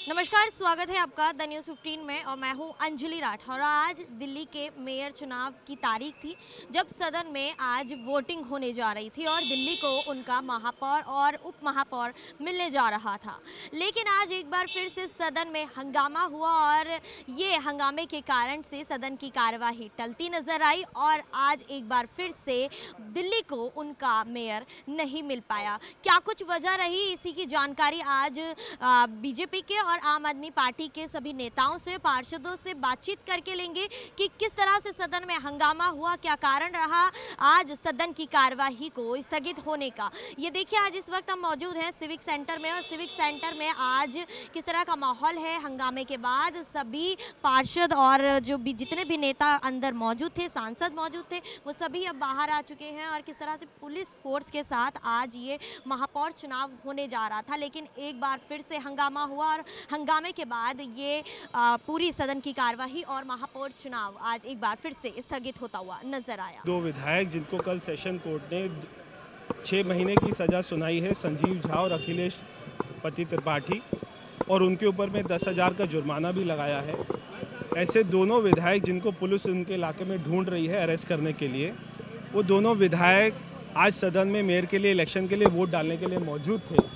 नमस्कार, स्वागत है आपका द न्यूज़ 15 में और मैं हूं अंजलि राठौर। आज दिल्ली के मेयर चुनाव की तारीख थी जब सदन में आज वोटिंग होने जा रही थी और दिल्ली को उनका महापौर और उप महापौर मिलने जा रहा था। लेकिन आज एक बार फिर से सदन में हंगामा हुआ और ये हंगामे के कारण से सदन की कार्यवाही टलती नजर आई और आज एक बार फिर से दिल्ली को उनका मेयर नहीं मिल पाया। क्या कुछ वजह रही, इसी की जानकारी आज बीजेपी के और आम आदमी पार्टी के सभी नेताओं से, पार्षदों से बातचीत करके लेंगे कि किस तरह से सदन में हंगामा हुआ, क्या कारण रहा आज सदन की कार्यवाही को स्थगित होने का। ये देखिए, आज इस वक्त हम मौजूद हैं सिविक सेंटर में और सिविक सेंटर में आज किस तरह का माहौल है। हंगामे के बाद सभी पार्षद और जो भी जितने भी नेता अंदर मौजूद थे, सांसद मौजूद थे, वो सभी अब बाहर आ चुके हैं और किस तरह से पुलिस फोर्स के साथ आज ये महापौर चुनाव होने जा रहा था। लेकिन एक बार फिर से हंगामा हुआ और हंगामे के बाद ये पूरी सदन की कार्यवाही और महापौर चुनाव आज एक बार फिर से स्थगित होता हुआ नजर आया। दो विधायक जिनको कल सेशन कोर्ट ने 6 महीने की सज़ा सुनाई है, संजीव झा और अखिलेश पति त्रिपाठी, और उनके ऊपर में 10,000 का जुर्माना भी लगाया है। ऐसे दोनों विधायक जिनको पुलिस उनके इलाके में ढूंढ रही है अरेस्ट करने के लिए, वो दोनों विधायक आज सदन में मेयर के लिए, इलेक्शन के लिए वोट डालने के लिए मौजूद थे।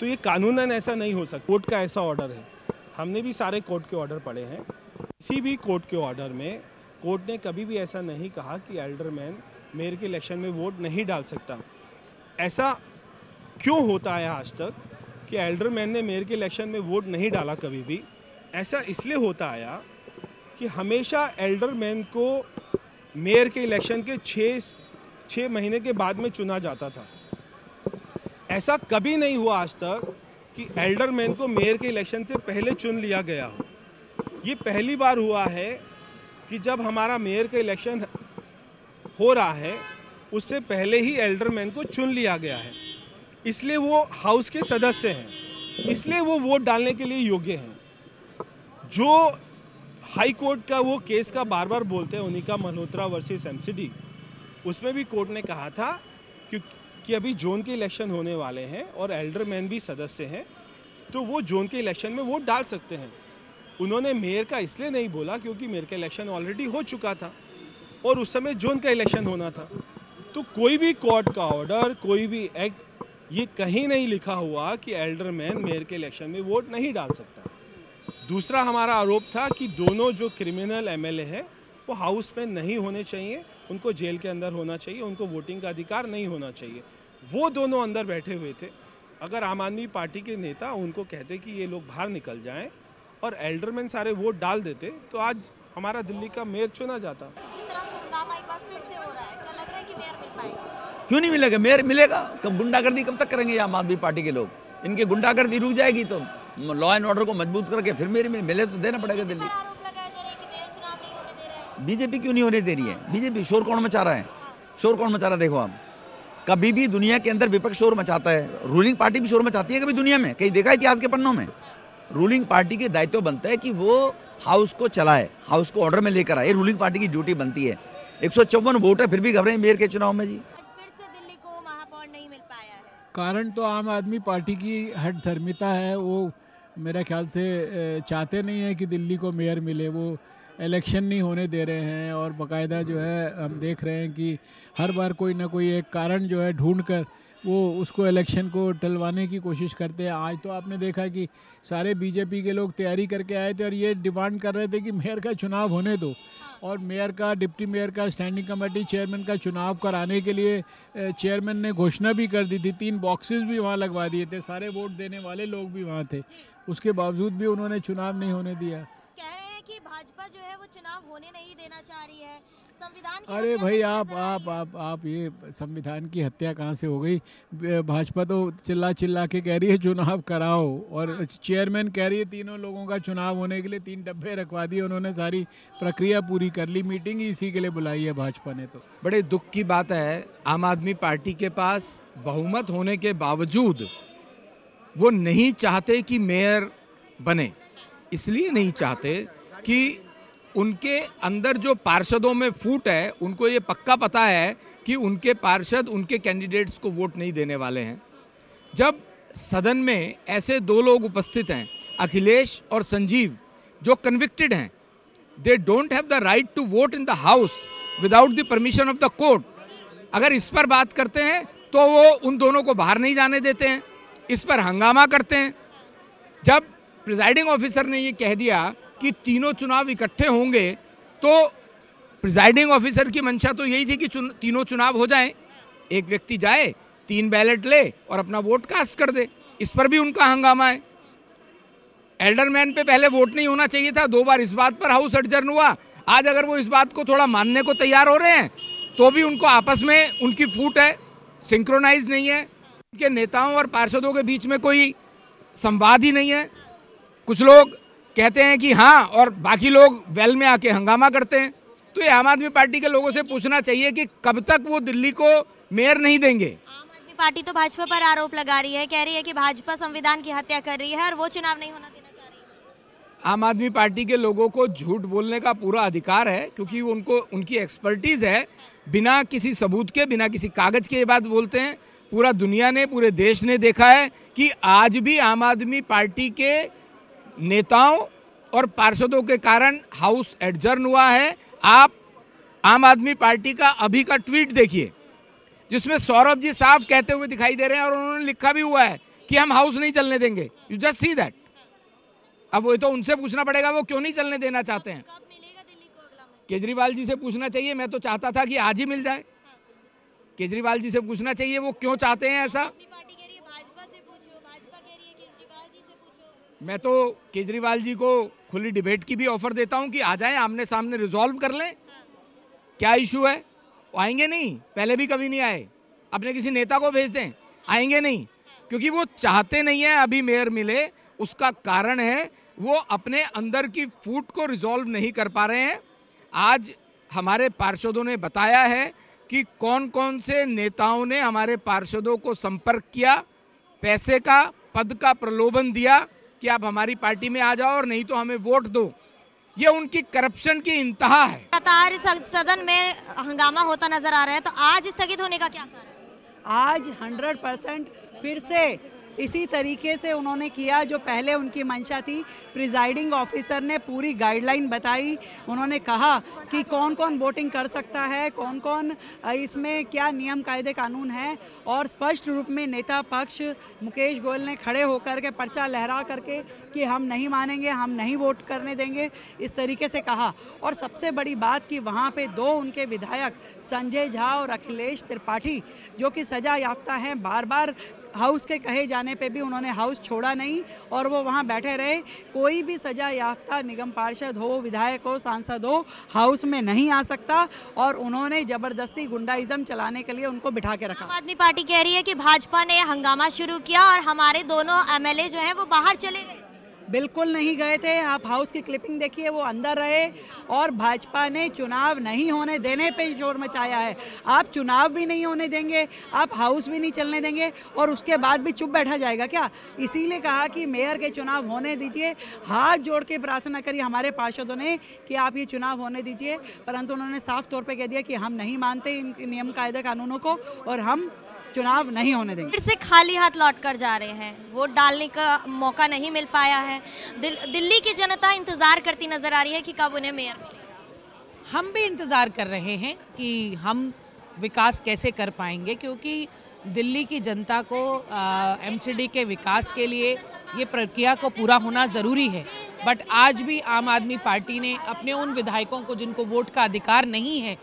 तो ये कानूनन ऐसा नहीं हो सकता। कोर्ट का ऐसा ऑर्डर है, हमने भी सारे कोर्ट के ऑर्डर पढ़े हैं। किसी भी कोर्ट के ऑर्डर में कोर्ट ने कभी भी ऐसा नहीं कहा कि एल्डरमैन मेयर के इलेक्शन में वोट नहीं डाल सकता। ऐसा क्यों होता है आज तक कि एल्डरमैन ने मेयर के इलेक्शन में वोट नहीं डाला कभी भी? ऐसा इसलिए होता आया कि हमेशा एल्डरमैन को मेयर के इलेक्शन के 6 महीने के बाद में चुना जाता था। ऐसा कभी नहीं हुआ आज तक कि एल्डरमैन को मेयर के इलेक्शन से पहले चुन लिया गया हो। ये पहली बार हुआ है कि जब हमारा मेयर का इलेक्शन हो रहा है उससे पहले ही एल्डरमैन को चुन लिया गया है। इसलिए वो हाउस के सदस्य हैं, इसलिए वो वोट डालने के लिए योग्य हैं। जो हाई कोर्ट का वो केस का बार बार बोलते हैं, उनिका मल्होत्रा वर्सेस एमसीडी, उसमें भी कोर्ट ने कहा था कि अभी जोन के इलेक्शन होने वाले हैं और एल्डरमैन भी सदस्य हैं, तो वो जोन के इलेक्शन में वोट डाल सकते हैं। उन्होंने मेयर का इसलिए नहीं बोला क्योंकि मेयर का इलेक्शन ऑलरेडी हो चुका था और उस समय जोन का इलेक्शन होना था। तो कोई भी कोर्ट का ऑर्डर, कोई भी एक्ट, ये कहीं नहीं लिखा हुआ कि एल्डरमैन मेयर के इलेक्शन में वोट नहीं डाल सकता। दूसरा हमारा आरोप था कि दोनों जो क्रिमिनल एमएलए हैं वो हाउस में नहीं होने चाहिए, उनको जेल के अंदर होना चाहिए, उनको वोटिंग का अधिकार नहीं होना चाहिए। वो दोनों अंदर बैठे हुए थे। अगर आम आदमी पार्टी के नेता उनको कहते कि ये लोग बाहर निकल जाएं और एल्डरमैन सारे वोट डाल देते तो आज हमारा दिल्ली का मेयर चुना जाता। जिस तरह से हंगामा एक बार फिर से हो रहा है, क्या लग रहा है कि मेयर मिल पाएगा? क्यों नहीं मिलेगा? मेयर मिलेगा। कब गुंडागर्दी कब तक करेंगे आम आदमी पार्टी के लोग? इनके गुंडागर्दी रुक जाएगी तो लॉ एंड ऑर्डर को मजबूत करके फिर मेयर मिले तो देना पड़ेगा दिल्ली। आरोप लगाया जा रहा है कि मेयर चुनाव नहीं होने दे रहे हैं। बीजेपी क्यों नहीं होने दे रही है? बीजेपी शोर कौन मचा रहा है? शोर कौन मचा रहा है? देखो आप, कभी भी दुनिया के अंदर विपक्ष शोर मचाता है, रूलिंग पार्टी भी शोर मचाती है कभी दुनिया में? कहीं देखा इतिहास के पन्नों में? रूलिंग पार्टी के दायित्व बनता है कि वो हाउस को चलाए, हाउस को ऑर्डर में लेकर आए। रूलिंग पार्टी की ड्यूटी बनती है। 154 वोट है, फिर भी घबराए मेयर के चुनाव में जी। आज फिर से दिल्ली को महापौर नहीं मिल पाया है। कारण तो आम आदमी पार्टी की हठधर्मिता है। वो मेरा ख्याल से चाहते नहीं है कि दिल्ली को मेयर मिले। वो इलेक्शन नहीं होने दे रहे हैं और बाकायदा जो है हम देख रहे हैं कि हर बार कोई ना कोई एक कारण जो है ढूंढ कर वो उसको इलेक्शन को टलवाने की कोशिश करते हैं। आज तो आपने देखा कि सारे बीजेपी के लोग तैयारी करके आए थे और ये डिमांड कर रहे थे कि मेयर का चुनाव होने दो, और मेयर का, डिप्टी मेयर का, स्टैंडिंग कमेटी चेयरमैन का चुनाव कराने के लिए चेयरमैन ने घोषणा भी कर दी थी। 3 बॉक्सेस भी वहाँ लगवा दिए थे, सारे वोट देने वाले लोग भी वहाँ थे। उसके बावजूद भी उन्होंने चुनाव नहीं होने दिया। कह रहे हैं कि भाजपा जो है वो चुनाव होने नहीं देना चाह रही है। संविधान की अरे हत्या भाई, करके आप ये संविधान की हत्या कहाँ से हो गई? भाजपा तो चिल्ला के कह रही है चुनाव कराओ, और चेयरमैन कह रही है तीनों लोगों का चुनाव होने के लिए 3 डब्बे रखवा दिए उन्होंने, सारी प्रक्रिया पूरी कर ली। मीटिंग ही इसी के लिए बुलाई है भाजपा ने। तो बड़े दुख की बात है, आम आदमी पार्टी के पास बहुमत होने के बावजूद वो नहीं चाहते कि मेयर बने। इसलिए नहीं चाहते कि उनके अंदर जो पार्षदों में फूट है, उनको ये पक्का पता है कि उनके पार्षद उनके कैंडिडेट्स को वोट नहीं देने वाले हैं। जब सदन में ऐसे 2 लोग उपस्थित हैं, अखिलेश और संजीव जो कन्विक्टेड हैं, they don't have the right to vote in the house without the permission of the court. अगर इस पर बात करते हैं तो वो उन दोनों को बाहर नहीं जाने देते हैं, इस पर हंगामा करते हैं। जब प्रिजाइडिंग ऑफिसर ने ये कह दिया कि तीनों चुनाव इकट्ठे होंगे, तो प्रिजाइडिंग ऑफिसर की मंशा तो यही थी कि तीनों चुनाव हो जाएं, एक व्यक्ति जाए 3 बैलेट ले और अपना वोट कास्ट कर दे। इस पर भी उनका हंगामा है। एल्डरमैन पे पहले वोट नहीं होना चाहिए था, 2 बार इस बात पर हाउस एडजर्न हुआ। आज अगर वो इस बात को थोड़ा मानने को तैयार हो रहे हैं तो भी उनको आपस में उनकी फूट है, सिंक्रोनाइज नहीं है, उनके नेताओं और पार्षदों के बीच में कोई संवाद ही नहीं है। कुछ लोग कहते हैं कि हाँ और बाकी लोग वेल में आके हंगामा करते हैं। तो ये आम आदमी पार्टी के लोगों से पूछना चाहिए कि कब तक वो दिल्ली को मेयर नहीं देंगे। आम आदमी पार्टी तो भाजपा पर आरोप लगा रही है, कह रही है कि भाजपा संविधान की हत्या कर रही है और वो चुनाव नहीं होना देना चाह रही है। आम आदमी पार्टी के लोगों को झूठ बोलने का पूरा अधिकार है, क्योंकि उनको उनकी एक्सपर्टीज़ है। बिना किसी सबूत के, बिना किसी कागज के ये बात बोलते हैं। पूरा दुनिया ने, पूरे देश ने देखा है कि आज भी आम आदमी पार्टी के नेताओं और पार्षदों के कारण हाउस एडजर्न हुआ है। आप आम आदमी पार्टी का अभी का ट्वीट देखिए, जिसमें सौरभ जी साफ कहते हुए दिखाई दे रहे हैं और उन्होंने लिखा भी हुआ है कि हम हाउस नहीं चलने देंगे। You just see that. अब वो तो उनसे पूछना पड़ेगा वो क्यों नहीं चलने देना चाहते हैं। कब मिलेगा दिल्ली को अगला मैच? केजरीवाल जी से पूछना चाहिए। मैं तो चाहता था कि आज ही मिल जाए। केजरीवाल जी से पूछना चाहिए वो क्यों चाहते हैं ऐसा। पार्टी कह रही है भाजपा से पूछो, भाजपा कह रही है केजरीवाल जी से पूछो। मैं तो केजरीवाल जी को खुली डिबेट की भी ऑफर देता हूं कि आ जाएं, आमने सामने रिजॉल्व कर लें। क्या इशू है? वो आएंगे नहीं, पहले भी कभी नहीं आए। अपने किसी नेता को भेज दें, आएंगे नहीं, क्योंकि वो चाहते नहीं है अभी मेयर मिले। उसका कारण है वो अपने अंदर की फूट को रिजॉल्व नहीं कर पा रहे हैं। आज हमारे पार्षदों ने बताया है कि कौन कौन से नेताओं ने हमारे पार्षदों को संपर्क किया, पैसे का, पद का प्रलोभन दिया कि आप हमारी पार्टी में आ जाओ और नहीं तो हमें वोट दो। ये उनकी करप्शन की इंतहा है। लगातार सदन में हंगामा होता नजर आ रहा है, तो आज स्थगित होने का क्या कारण? आज 100% फिर से इसी तरीके से उन्होंने किया जो पहले उनकी मंशा थी। प्रिजाइडिंग ऑफिसर ने पूरी गाइडलाइन बताई। उन्होंने कहा कि कौन कौन वोटिंग कर सकता है, कौन कौन इसमें क्या नियम कायदे कानून है, और स्पष्ट रूप में नेता पक्ष मुकेश गोयल ने खड़े होकर के पर्चा लहरा करके कि हम नहीं मानेंगे, हम नहीं वोट करने देंगे, इस तरीके से कहा। और सबसे बड़ी बात कि वहाँ पे 2 उनके विधायक संजय झा और अखिलेश त्रिपाठी जो कि सजा याफ्ता हैं, बार बार हाउस के कहे जाने पे भी उन्होंने हाउस छोड़ा नहीं और वो वहाँ बैठे रहे। कोई भी सजा याफ्ता निगम पार्षद हो, विधायक हो, सांसद हो, हाउस में नहीं आ सकता, और उन्होंने ज़बरदस्ती गुंडाइज्म चलाने के लिए उनको बिठा के रखा। आम आदमी पार्टी कह रही है कि भाजपा ने हंगामा शुरू किया और हमारे दोनों एमएलए जो हैं वो बाहर चले गए। बिल्कुल नहीं गए थे। आप हाउस की क्लिपिंग देखिए, वो अंदर रहे और भाजपा ने चुनाव नहीं होने देने पे शोर मचाया है। आप चुनाव भी नहीं होने देंगे, आप हाउस भी नहीं चलने देंगे और उसके बाद भी चुप बैठा जाएगा क्या? इसीलिए कहा कि मेयर के चुनाव होने दीजिए। हाथ जोड़ के प्रार्थना करी हमारे पार्षदों ने कि आप ये चुनाव होने दीजिए, परंतु उन्होंने साफ तौर पर कह दिया कि हम नहीं मानते इन नियम कायदे कानूनों को और हम चुनाव नहीं होने देंगे। फिर से खाली हाथ लौट कर जा रहे हैं। वोट डालने का मौका नहीं मिल पाया है। दिल्ली की जनता इंतजार करती नजर आ रही है कि कब उन्हें मेयर मिलेगा। हम भी इंतज़ार कर रहे हैं कि हम विकास कैसे कर पाएंगे, क्योंकि दिल्ली की जनता को एमसीडी के विकास के लिए ये प्रक्रिया को पूरा होना ज़रूरी है। बट आज भी आम आदमी पार्टी ने अपने उन विधायकों को जिनको वोट का अधिकार नहीं है,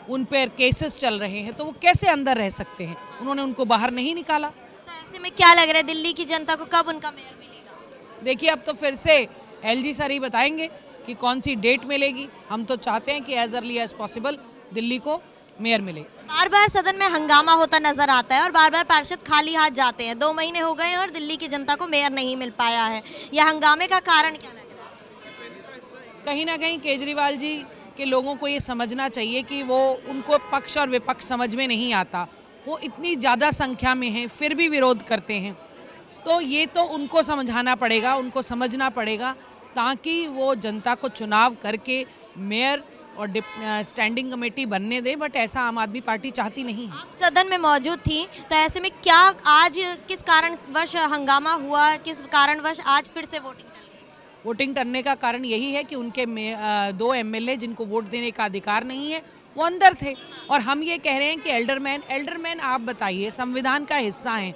उन पर केसेस चल रहे हैं, तो वो कैसे अंदर रह सकते हैं? उन्होंने उनको बाहर नहीं निकाला। तो ऐसे में क्या लग रहा है दिल्ली की जनता को कब उनका मेयर मिलेगा? देखिए, अब तो फिर से एलजी सर ही बताएंगे कि कौन सी डेट मिलेगी। हम तो चाहते हैं कि as early as possible Delhi को मेयर मिले। बार बार सदन में हंगामा होता नजर आता है और बार बार पार्षद खाली हाथ जाते हैं। 2 महीने हो गए और दिल्ली की जनता को मेयर नहीं मिल पाया है। यह हंगामे का कारण क्या लग रहा है? कहीं ना कहीं केजरीवाल जी के लोगों को ये समझना चाहिए कि वो उनको पक्ष और विपक्ष समझ में नहीं आता। वो इतनी ज़्यादा संख्या में हैं फिर भी विरोध करते हैं। तो ये तो उनको समझाना पड़ेगा, उनको समझना पड़ेगा, ताकि वो जनता को चुनाव करके मेयर और स्टैंडिंग कमेटी बनने दे। बट ऐसा आम आदमी पार्टी चाहती नहीं है। आप सदन में मौजूद थी, तो ऐसे में क्या आज किस कारणवश हंगामा हुआ, किस कारणवश आज फिर से वोटिंग कर ली? वोटिंग करने का कारण यही है कि उनके 2 MLA जिनको वोट देने का अधिकार नहीं है वो अंदर थे। और हम ये कह रहे हैं कि एल्डरमैन आप बताइए, संविधान का हिस्सा हैं,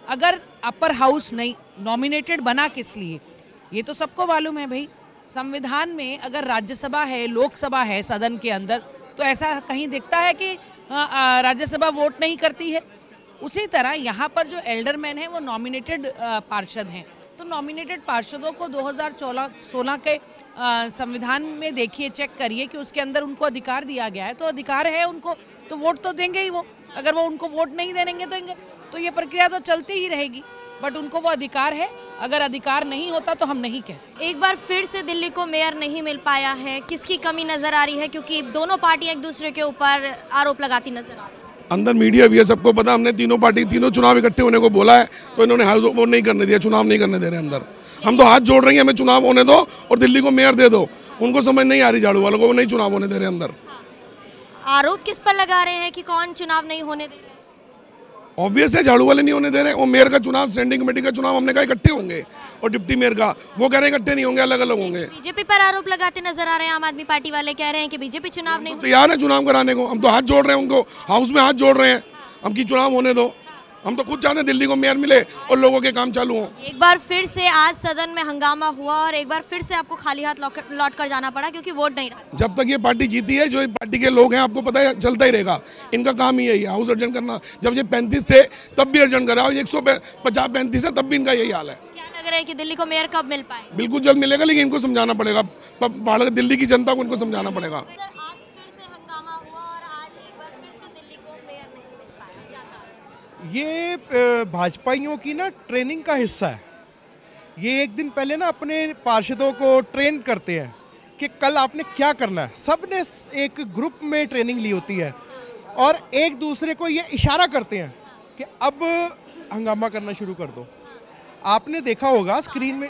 अगर अपर हाउस नहीं नॉमिनेटेड बना किस लिए, ये तो सबको मालूम है भाई। संविधान में अगर राज्यसभा है, लोकसभा है सदन के अंदर, तो ऐसा कहीं दिखता है कि राज्यसभा वोट नहीं करती है। उसी तरह यहाँ पर जो एल्डरमैन है वो नॉमिनेटेड पार्षद हैं, तो नॉमिनेटेड पार्षदों को 2016 के संविधान में देखिए, चेक करिए कि उसके अंदर उनको अधिकार दिया गया है, तो अधिकार है उनको, तो वोट तो देंगे ही वो। अगर वो उनको वोट नहीं देंगे तो ये प्रक्रिया तो चलती ही रहेगी, बट उनको वो अधिकार है। अगर अधिकार नहीं होता तो हम नहीं कहते। एक बार फिर से दिल्ली को मेयर नहीं मिल पाया है, किसकी कमी नजर आ रही है? क्योंकि दोनों पार्टियां एक दूसरे के ऊपर आरोप लगाती नजर आ रही है। अंदर मीडिया भी है, सबको पता। हमने तीनों पार्टी तीनों चुनाव इकट्ठे होने को बोला है, तो इन्होंने हाउस वो नहीं करने दिया, चुनाव नहीं करने दे रहे अंदर। हम तो हाथ जोड़ रहे हैं, हमें चुनाव होने दो और दिल्ली को मेयर दे दो। उनको समझ नहीं आ रही, झाड़ू वालों को, वो नहीं चुनाव होने दे रहे अंदर। आरोप किस पर लगा रहे हैं कि कौन चुनाव नहीं होने दे रहे? ऑब्वियस है, झाड़ू वाले नहीं होने दे रहे। वो मेयर का चुनाव, स्टैंडिंग कमेटी का चुनाव हमने कहा इकट्ठे होंगे, और डिप्टी मेयर का वो कह रहे हैं इकट्ठे नहीं होंगे, अलग अलग होंगे। बीजेपी पर आरोप लगाते नजर आ रहे हैं। आम आदमी पार्टी वाले कह रहे हैं कि बीजेपी चुनाव नहीं तैयार है चुनाव कराने को। हम तो हाथ जोड़ रहे हैं, उनको हाउस में हाथ जोड़ रहे हैं, हम की चुनाव होने दो। हम तो खुद चाहते हैं दिल्ली को मेयर मिले और लोगों के काम चालू हों। एक बार फिर से आज सदन में हंगामा हुआ और एक बार फिर से आपको खाली हाथ लौट कर जाना पड़ा क्योंकि वोट नहीं रहा। जब तक ये पार्टी जीती है, जो पार्टी के लोग हैं, आपको पता है चलता ही रहेगा। इनका काम ही यही है, हाउस अर्जन करना। जब ये 35 थे तब भी अर्जन करा, 150-35 है तब भी इनका यही हाल है। क्या लग रहा है कि दिल्ली को मेयर कब मिल पाए? बिल्कुल जल्द मिलेगा, लेकिन इनको समझाना पड़ेगा, दिल्ली की जनता को इनको समझाना पड़ेगा। ये भाजपाइयों की ना ट्रेनिंग का हिस्सा है। ये एक दिन पहले ना अपने पार्षदों को ट्रेन करते हैं कि कल आपने क्या करना है। सब ने एक ग्रुप में ट्रेनिंग ली होती है और एक दूसरे को ये इशारा करते हैं कि अब हंगामा करना शुरू कर दो। आपने देखा होगा स्क्रीन में,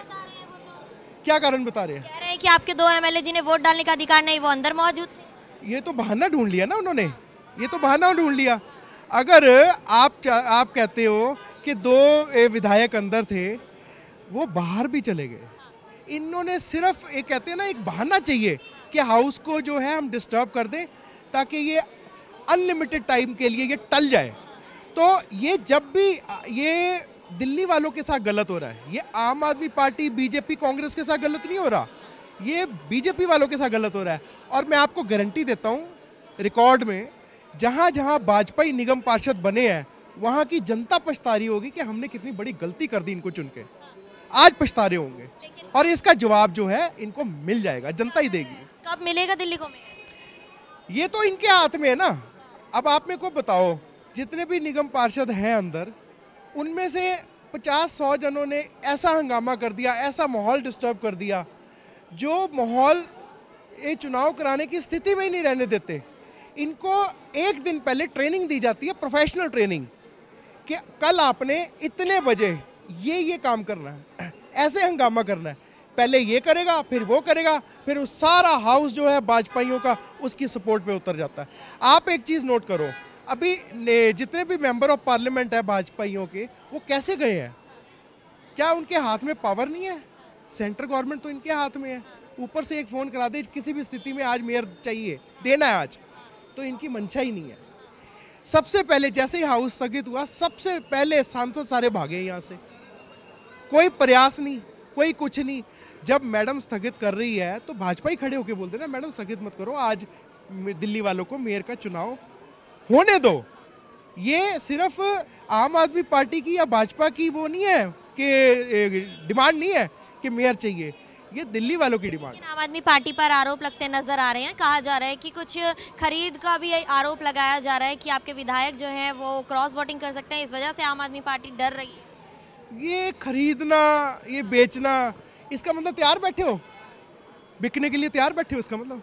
क्या कारण बता रहे हैं? कह रहे हैं कि आपके 2 MLA जिन्हें वोट डालने का अधिकार नहीं, वो अंदर मौजूद थे। ये तो बहाना ढूंढ लिया ना उन्होंने, ये तो बहाना ढूंढ लिया। अगर आप कहते हो कि 2 विधायक अंदर थे, वो बाहर भी चले गए। इन्होंने सिर्फ एक कहते हैं ना, एक बहाना चाहिए कि हाउस को जो है हम डिस्टर्ब कर दें ताकि ये अनलिमिटेड टाइम के लिए ये टल जाए। तो ये जब भी ये दिल्ली वालों के साथ गलत हो रहा है, ये आम आदमी पार्टी, बीजेपी, कांग्रेस के साथ गलत नहीं हो रहा, ये बीजेपी वालों के साथ गलत हो रहा है। और मैं आपको गारंटी देता हूँ, रिकॉर्ड में जहाँ जहाँ वाजपेयी निगम पार्षद बने हैं, वहाँ की जनता पछता रही होगी कि हमने कितनी बड़ी गलती कर दी इनको चुन के। आज पछता रहे होंगे और इसका जवाब जो है इनको मिल जाएगा, जनता ही देगी। कब मिलेगा दिल्ली को मेयर? ये तो इनके हाथ में है ना। अब आप मेरे को बताओ, जितने भी निगम पार्षद हैं अंदर, उनमें से 50-100 जनों ने ऐसा हंगामा कर दिया, ऐसा माहौल डिस्टर्ब कर दिया, जो माहौल ये चुनाव कराने की स्थिति में ही नहीं रहने देते। इनको एक दिन पहले ट्रेनिंग दी जाती है, प्रोफेशनल ट्रेनिंग, कि कल आपने इतने बजे ये काम करना है, ऐसे हंगामा करना है। पहले ये करेगा, फिर वो करेगा, फिर उस सारा हाउस जो है वाजपेयियों का उसकी सपोर्ट पे उतर जाता है। आप एक चीज़ नोट करो, अभी जितने भी मेंबर ऑफ पार्लियामेंट है वाजपेयियों के, वो कैसे गए हैं? क्या उनके हाथ में पावर नहीं है? सेंट्रल गवर्नमेंट तो इनके हाथ में है। ऊपर से एक फ़ोन करा दे, किसी भी स्थिति में आज मेयर चाहिए, देना है आज, तो इनकी मंशा ही नहीं है। सबसे पहले जैसे ही हाउस स्थगित हुआ, सबसे पहले सांसद सारे भागे यहाँ से। कोई प्रयास नहीं, कोई कुछ नहीं। जब मैडम स्थगित कर रही है तो भाजपा ही खड़े होकर बोलते ना, मैडम स्थगित मत करो, आज दिल्ली वालों को मेयर का चुनाव होने दो। ये सिर्फ आम आदमी पार्टी की या भाजपा की वो नहीं है कि डिमांड नहीं है कि मेयर चाहिए, ये दिल्ली वालों की डिमांड। आम आदमी पार्टी पर आरोप लगते नजर आ रहे हैं। कहा जा रहा है कि कुछ खरीद का भी आरोप लगाया जा रहा है कि आपके विधायक जो हैं वो क्रॉस वोटिंग कर सकते हैं, इस वजह से आम आदमी पार्टी डर रही है। ये खरीदना, ये बेचना, इसका मतलब तैयार बैठे हो, बिकने के लिए तैयार बैठे हो, इसका मतलब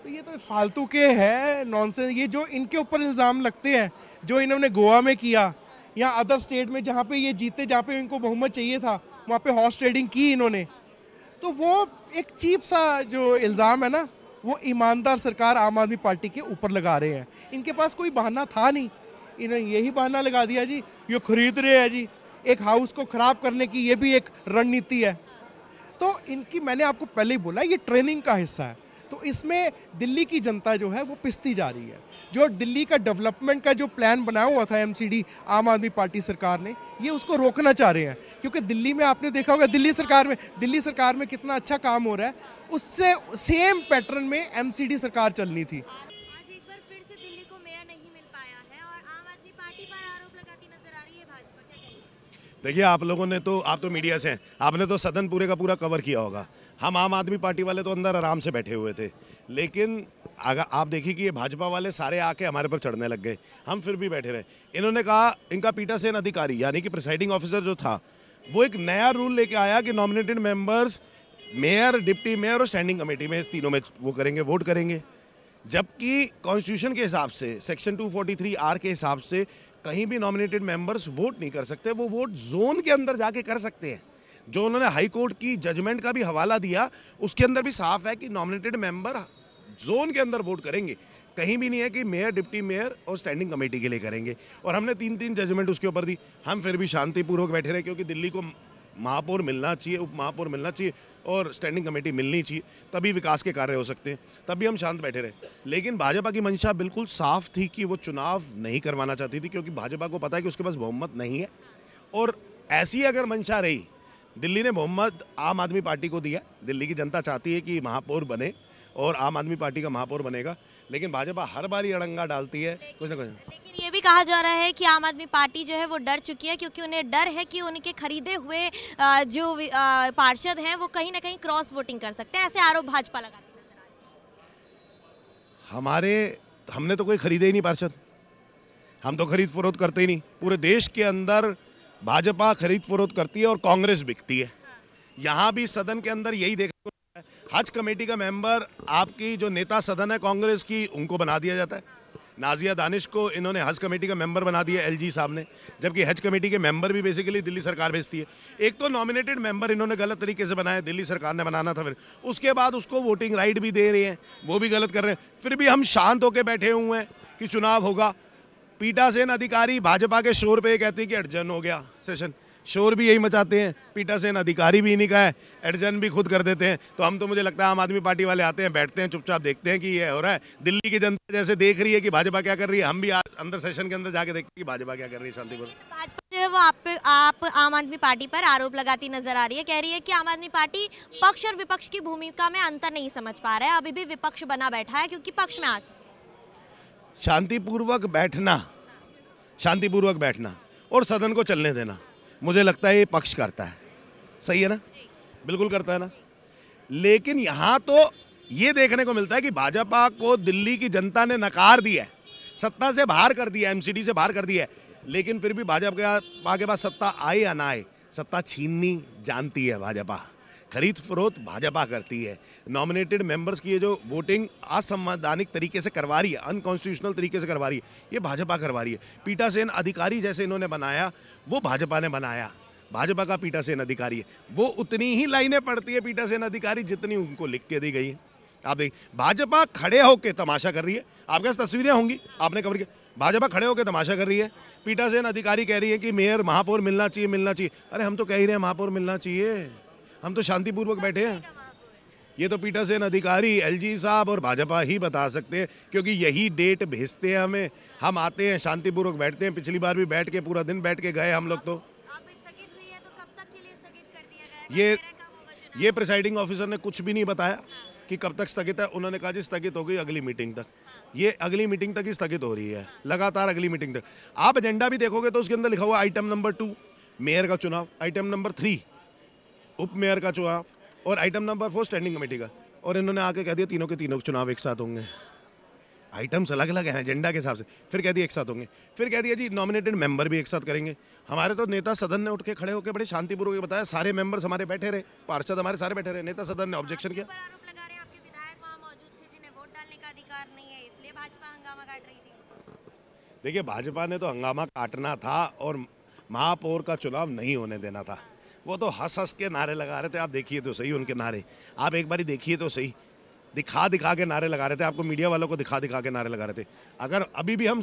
तो ये तो फालतू के है, नॉनसेंस। ये जो इनके ऊपर इल्ज़ाम लगते हैं, जो इन्होंने गोवा में किया या अदर स्टेट में जहाँ पे ये जीते, जहाँ पे इनको बहुमत चाहिए था, वहाँ पे हॉर्स ट्रेडिंग की इन्होंने, तो वो एक चीप सा जो इल्ज़ाम है ना, वो ईमानदार सरकार आम आदमी पार्टी के ऊपर लगा रहे हैं। इनके पास कोई बहाना था नहीं, इन्होंने यही बहाना लगा दिया जी, ये खरीद रहे हैं जी। एक हाउस को ख़राब करने की ये भी एक रणनीति है। तो इनकी, मैंने आपको पहले ही बोला, ये ट्रेनिंग का हिस्सा है। तो इसमें दिल्ली की जनता जो है वो पिसती जा रही है। जो दिल्ली का डेवलपमेंट का जो प्लान बनाया हुआ था एमसीडी आम आदमी पार्टी सरकार ने, ये उसको रोकना चाह रहे हैं। क्योंकि दिल्ली में आपने देखा होगा दिल्ली सरकार में कितना अच्छा काम हो रहा है, उससे सेम पैटर्न में एमसीडी सरकार चलनी थी। आज एक बार फिर से दिल्ली को मेयर नहीं मिल पाया है और आम आदमी पार्टी पर आरोप लगाती नजर आ रही है भाजपा, क्या कहेंगे? देखिए, आप लोगों ने तो, आप तो मीडिया से हैं, आपने तो सदन पूरे का पूरा कवर किया होगा। हम आम आदमी पार्टी वाले तो अंदर आराम से बैठे हुए थे, लेकिन अगर आप देखिए कि ये भाजपा वाले सारे आके हमारे पर चढ़ने लग गए, हम फिर भी बैठे रहे। इन्होंने कहा, इनका पीठासीन अधिकारी यानी कि प्रिसाइडिंग ऑफिसर जो था, वो एक नया रूल लेके आया कि nominated members mayor, deputy mayor और स्टैंडिंग कमेटी में, इस तीनों में वो करेंगे, वोट करेंगे। जबकि कॉन्स्टिट्यूशन के हिसाब से, सेक्शन 243R के हिसाब से कहीं भी नॉमिनेटेड मेंबर्स वोट नहीं कर सकते, वो वोट जोन के अंदर जाके कर सकते हैं। जो उन्होंने हाई कोर्ट की जजमेंट का भी हवाला दिया, उसके अंदर भी साफ है कि नॉमिनेटेड मेंबर जोन के अंदर वोट करेंगे। कहीं भी नहीं है कि मेयर, डिप्टी मेयर और स्टैंडिंग कमेटी के लिए करेंगे। और हमने 3-3 जजमेंट उसके ऊपर दी। हम फिर भी शांतिपूर्वक बैठे रहे, क्योंकि दिल्ली को महापौर मिलना चाहिए, उप महापौर मिलना चाहिए और स्टैंडिंग कमेटी मिलनी चाहिए, तभी विकास के कार्य हो सकते हैं। तभी हम शांत बैठे रहे। लेकिन भाजपा की मंशा बिल्कुल साफ थी कि वो चुनाव नहीं करवाना चाहती थी, क्योंकि भाजपा को पता है कि उसके पास बहुमत नहीं है। और ऐसी अगर मंशा रही, दिल्ली ने बहुमत आम आदमी पार्टी को दिया, दिल्ली की जनता चाहती है कि महापौर बने और आम आदमी पार्टी का महापौर बनेगा, लेकिन भाजपा हर बार ही अड़ंगा डालती है कुछ ना कुछ। लेकिन ये भी कहा जा रहा है कि आम आदमी पार्टी जो है वो डर चुकी है, क्योंकि उन्हें डर है कि उनके खरीदे हुए जो पार्षद हैं वो कहीं ना कहीं क्रॉस वोटिंग कर सकते हैं। ऐसे आरोप भाजपा लगाती नजर आ रही है। हमने तो कोई खरीदे ही नहीं पार्षद, हम तो खरीद फरोख्त करते ही नहीं। पूरे देश के अंदर भाजपा खरीद फरोख्त करती है और कांग्रेस बिकती है। यहाँ भी सदन के अंदर यही देखा, हज कमेटी का मेंबर, आपकी जो नेता सदन है कांग्रेस की, उनको बना दिया जाता है। नाजिया दानिश को इन्होंने हज कमेटी का मेंबर बना दिया एलजी साहब ने, जबकि हज कमेटी के मेंबर भी बेसिकली दिल्ली सरकार भेजती है। एक तो नॉमिनेटेड मेंबर इन्होंने गलत तरीके से बनाया, दिल्ली सरकार ने बनाना था, फिर उसके बाद उसको वोटिंग राइट भी दे रहे हैं, वो भी गलत कर रहे हैं। फिर भी हम शांत होकर बैठे हुए हैं कि चुनाव होगा। पीठासीन अधिकारी भाजपा के शोर पे कहते हैं कि एडजर्न हो गया सेशन, शोर भी यही मचाते हैं, पीठासीन अधिकारी भी इन्हीं का है, एडजर्न भी खुद कर देते हैं। तो हम तो, मुझे लगता है आम आदमी पार्टी वाले आते हैं, बैठते हैं, चुपचाप देखते हैं कि ये हो रहा है। दिल्ली की जनता जैसे देख रही है कि भाजपा क्या कर रही है, हम भी अंदर सेशन के अंदर जाके देखते हैं कि भाजपा क्या कर रही है शांतिपूर्वक। भाजपा जो है वो आप आम आदमी पार्टी पर आरोप लगाती नजर आ रही है, कह रही है कि आम आदमी पार्टी पक्ष और विपक्ष की भूमिका में अंतर नहीं समझ पा रहा है, अभी भी विपक्ष बना बैठा है क्योंकि पक्ष में आ चुका है। शांतिपूर्वक बैठना और सदन को चलने देना, मुझे लगता है ये पक्ष करता है। सही है ना? बिल्कुल करता है ना। लेकिन यहाँ तो ये देखने को मिलता है कि भाजपा को दिल्ली की जनता ने नकार दिया है, सत्ता से बाहर कर दिया, एमसीडी से बाहर कर दिया है। लेकिन फिर भी भाजपा के पास सत्ता आए या ना आए, सत्ता छीननी जानती है भाजपा। खरीद फरोख्त भाजपा करती है। नॉमिनेटेड मेंबर्स की ये जो वोटिंग असंवैधानिक तरीके से करवा रही है, अनकॉन्स्टिट्यूशनल तरीके से करवा रही है, ये भाजपा करवा रही है। पीठासीन अधिकारी जैसे इन्होंने बनाया, वो भाजपा ने बनाया, भाजपा का पीठासीन अधिकारी है। वो उतनी ही लाइनें पढ़ती है पीठासीन अधिकारी जितनी उनको लिख के दी गई है। आप देखिए, भाजपा खड़े होकर तमाशा कर रही है। आपके पास तस्वीरें होंगी, आपने कवर किया, भाजपा खड़े होकर तमाशा कर रही है। पीठासीन अधिकारी कह रही है कि मेयर, महापौर मिलना चाहिए। अरे हम तो कह ही रहे हैं महापौर मिलना चाहिए, हम तो शांतिपूर्वक बैठे हैं। ये तो पीठासीन अधिकारी, एलजी साहब और भाजपा ही बता सकते हैं, क्योंकि यही डेट भेजते हैं हमें, हम आते हैं, शांतिपूर्वक बैठते हैं। पिछली बार भी बैठ के पूरा दिन बैठ के गए हम लोग। तो ये प्रिसाइडिंग ऑफिसर ने कुछ भी नहीं बताया कि कब तक स्थगित है। उन्होंने कहा जी स्थगित हो गई अगली मीटिंग तक। ये अगली मीटिंग तक ही स्थगित हो रही है, लगातार अगली मीटिंग तक। आप एजेंडा भी देखोगे तो उसके अंदर लिखा हुआ आइटम नंबर 2 मेयर का चुनाव, आइटम नंबर 3 उप मेयर का चुनाव और आइटम नंबर 4 स्टैंडिंग कमेटी का। और इन्होंने आके कह दिया तीनों के तीनों चुनाव एक साथ होंगे। आइटम्स अलग अलग हैं एजेंडा के हिसाब से, फिर कह दिया एक साथ होंगे। फिर कह दिया जी नॉमिनेटेड मेंबर भी एक साथ करेंगे। हमारे तो नेता सदन ने उठ के खड़े होकर बड़े शांतिपूर्वक बताया, सारे मेंबर्स हमारे बैठे रहे, पार्षद हमारे सारे बैठे रहे, नेता सदन ने ऑब्जेक्शन किया। देखिए, भाजपा ने तो हंगामा काटना था और महापौर का चुनाव नहीं होने देना था। वो तो हंस हंस के नारे लगा रहे थे। आप देखिए तो सही उनके नारे, आप एक बार देखिए तो सही, दिखा के नारे लगा रहे थे। आपको मीडिया वालों को दिखा के नारे लगा रहे थे। अगर अभी भी हम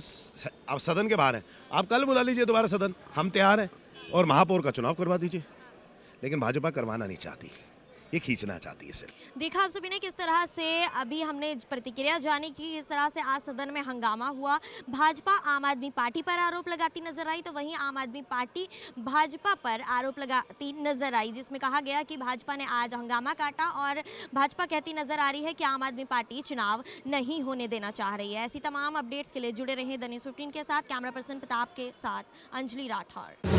अब सदन के बाहर हैं, आप कल बुला लीजिए दोबारा सदन, हम तैयार हैं और महापौर का चुनाव करवा दीजिए। लेकिन भाजपा करवाना नहीं चाहती, ये खींचना चाहती है सिर्फ। देखा आप सभी ने किस तरह से अभी हमने प्रतिक्रिया जानी कि इस तरह से आज सदन में हंगामा हुआ। भाजपा आम आदमी पार्टी पर आरोप लगाती नजर आई, तो वहीं आम आदमी पार्टी भाजपा पर आरोप लगाती नजर आई, जिसमें कहा गया कि भाजपा ने आज हंगामा काटा और भाजपा कहती नजर आ रही है कि आम आदमी पार्टी चुनाव नहीं होने देना चाह रही है। ऐसी तमाम अपडेट्स के लिए जुड़े रहे द न्यूज़ 15 के साथ। कैमरा पर्सन प्रताप के साथ अंजलि राठौर।